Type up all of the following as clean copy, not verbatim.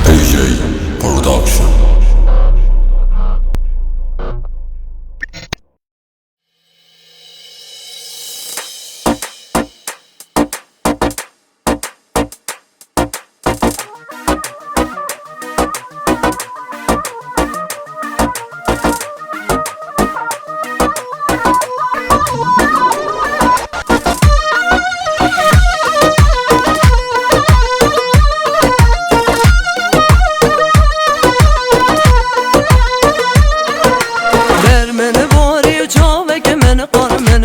AJ Production.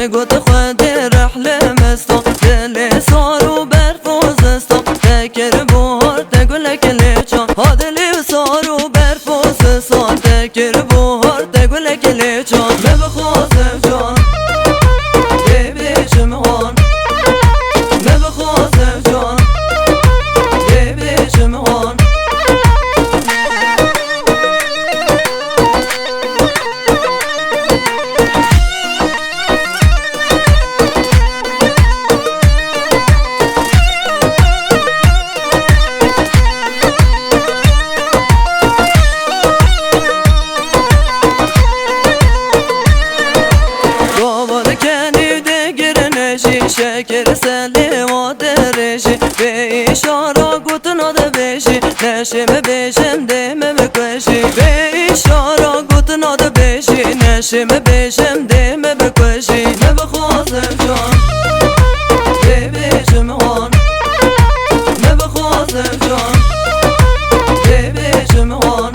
قد خدي رحلة مستوى اللي صار وبرفوز استوى تذكر بوهر تقول لك اللي كان هذا اللي صار وبرفوز استوى تذكر بوهر تقول لك اللي كان ما بخوز بجان بيبي شمعان ما بخوز بجان بيبي شمعان شكر سلي ودرجي بإشارة قلت نادى بيشي نشم بيشم ديم بكوشي بإشارة قلت نادى بيشي نشم بيشم ديم بكوشي ما بخوز بجان بيبي شمعان ما بخوز بجان بيبي شمعان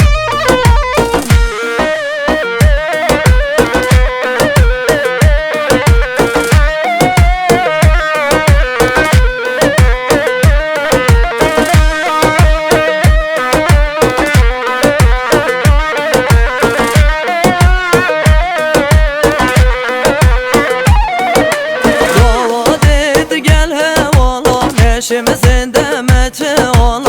نشم زنده متعال